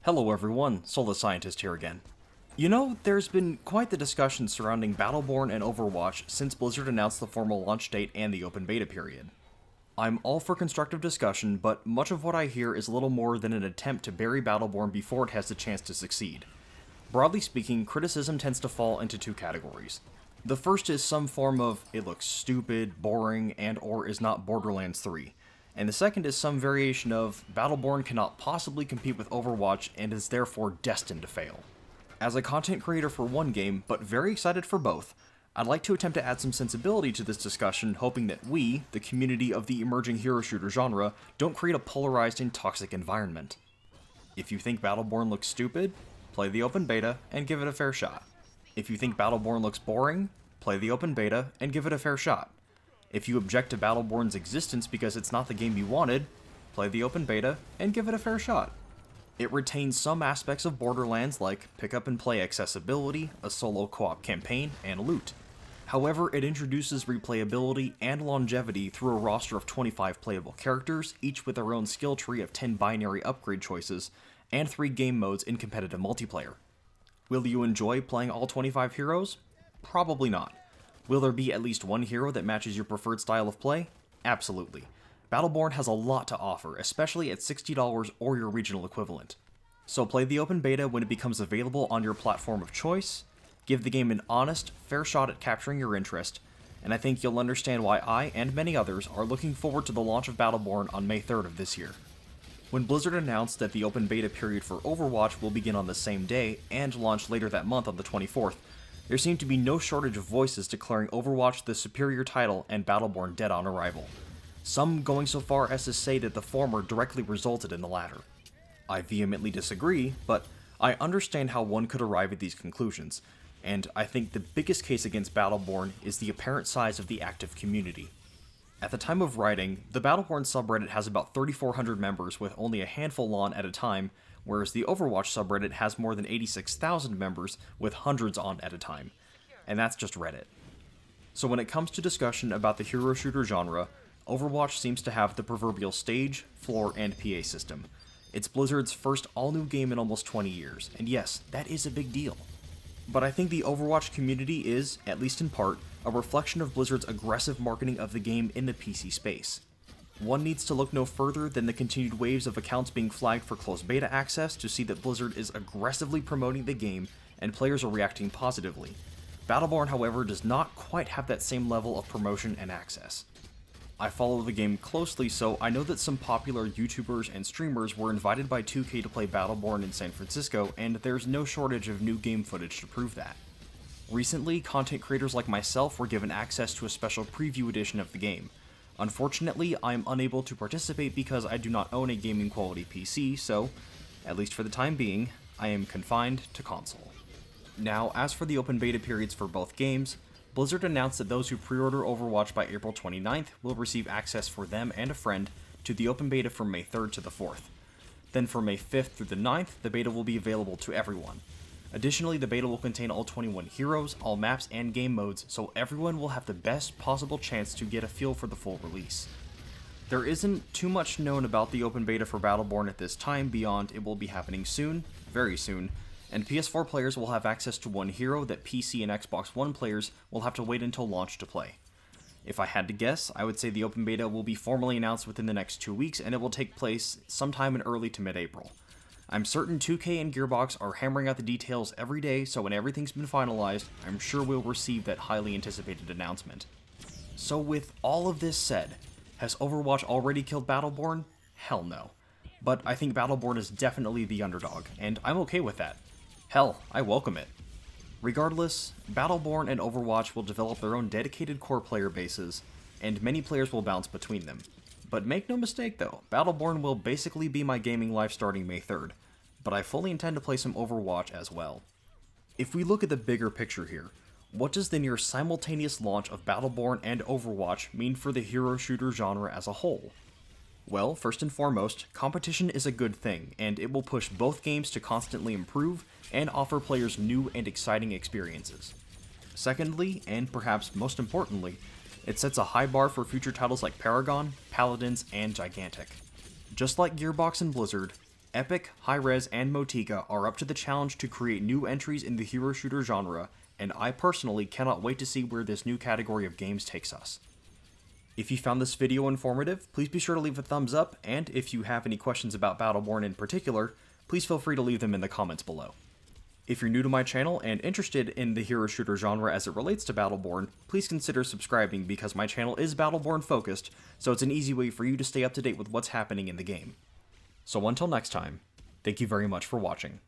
Hello everyone, Soul the Scientist here again. You know, there's been quite the discussion surrounding Battleborn and Overwatch since Blizzard announced the formal launch date and the open beta period. I'm all for constructive discussion, but much of what I hear is little more than an attempt to bury Battleborn before it has the chance to succeed. Broadly speaking, criticism tends to fall into two categories. The first is some form of, it looks stupid, boring, and or is not Borderlands 3. And the second is some variation of, Battleborn cannot possibly compete with Overwatch and is therefore destined to fail. As a content creator for one game, but very excited for both, I'd like to attempt to add some sensibility to this discussion, hoping that we, the community of the emerging hero shooter genre, don't create a polarized and toxic environment. If you think Battleborn looks stupid, play the open beta and give it a fair shot. If you think Battleborn looks boring, play the open beta and give it a fair shot. If you object to Battleborn's existence because it's not the game you wanted, play the open beta and give it a fair shot. It retains some aspects of Borderlands like pick up and play accessibility, a solo co-op campaign, and loot. However, it introduces replayability and longevity through a roster of 25 playable characters, each with their own skill tree of 10 binary upgrade choices, and 3 game modes in competitive multiplayer. Will you enjoy playing all 25 heroes? Probably not. Will there be at least one hero that matches your preferred style of play? Absolutely. Battleborn has a lot to offer, especially at $60 or your regional equivalent. So play the open beta when it becomes available on your platform of choice, give the game an honest, fair shot at capturing your interest, and I think you'll understand why I and many others are looking forward to the launch of Battleborn on May 3rd of this year. When Blizzard announced that the open beta period for Overwatch will begin on the same day and launch later that month on the 24th, there seemed to be no shortage of voices declaring Overwatch the superior title and Battleborn dead on arrival. Some going so far as to say that the former directly resulted in the latter. I vehemently disagree, but I understand how one could arrive at these conclusions, and I think the biggest case against Battleborn is the apparent size of the active community. At the time of writing, the Battleborn subreddit has about 3,400 members with only a handful on at a time, whereas the Overwatch subreddit has more than 86,000 members with hundreds on at a time. And that's just Reddit. So when it comes to discussion about the hero shooter genre, Overwatch seems to have the proverbial stage, floor, and PA system. It's Blizzard's first all-new game in almost 20 years, and yes, that is a big deal. But I think the Overwatch community is, at least in part, a reflection of Blizzard's aggressive marketing of the game in the PC space. One needs to look no further than the continued waves of accounts being flagged for closed beta access to see that Blizzard is aggressively promoting the game and players are reacting positively. Battleborn, however, does not quite have that same level of promotion and access. I follow the game closely, so I know that some popular YouTubers and streamers were invited by 2K to play Battleborn in San Francisco, and there's no shortage of new game footage to prove that. Recently, content creators like myself were given access to a special preview edition of the game. Unfortunately, I am unable to participate because I do not own a gaming quality PC, so, at least for the time being, I am confined to console. Now, as for the open beta periods for both games, Blizzard announced that those who pre-order Overwatch by April 29th will receive access for them and a friend to the open beta from May 3rd to the 4th. Then from May 5th through the 9th, the beta will be available to everyone. Additionally, the beta will contain all 21 heroes, all maps, and game modes, so everyone will have the best possible chance to get a feel for the full release. There isn't too much known about the open beta for Battleborn at this time beyond it will be happening soon, very soon, and PS4 players will have access to one hero that PC and Xbox One players will have to wait until launch to play. If I had to guess, I would say the open beta will be formally announced within the next 2 weeks and it will take place sometime in early to mid-April. I'm certain 2K and Gearbox are hammering out the details every day, so when everything's been finalized, I'm sure we'll receive that highly anticipated announcement. So with all of this said, has Overwatch already killed Battleborn? Hell no. But I think Battleborn is definitely the underdog, and I'm okay with that. Hell, I welcome it. Regardless, Battleborn and Overwatch will develop their own dedicated core player bases, and many players will bounce between them. But make no mistake though, Battleborn will basically be my gaming life starting May 3rd, but I fully intend to play some Overwatch as well. If we look at the bigger picture here, what does the near simultaneous launch of Battleborn and Overwatch mean for the hero shooter genre as a whole? Well, first and foremost, competition is a good thing, and it will push both games to constantly improve and offer players new and exciting experiences. Secondly, and perhaps most importantly, it sets a high bar for future titles like Paragon, Paladins, and Gigantic. Just like Gearbox and Blizzard, Epic, Hi-Rez, and Motika are up to the challenge to create new entries in the hero shooter genre, and I personally cannot wait to see where this new category of games takes us. If you found this video informative, please be sure to leave a thumbs up, and if you have any questions about Battleborn in particular, please feel free to leave them in the comments below. If you're new to my channel and interested in the hero shooter genre as it relates to Battleborn, please consider subscribing because my channel is Battleborn focused, so it's an easy way for you to stay up to date with what's happening in the game. So until next time, thank you very much for watching.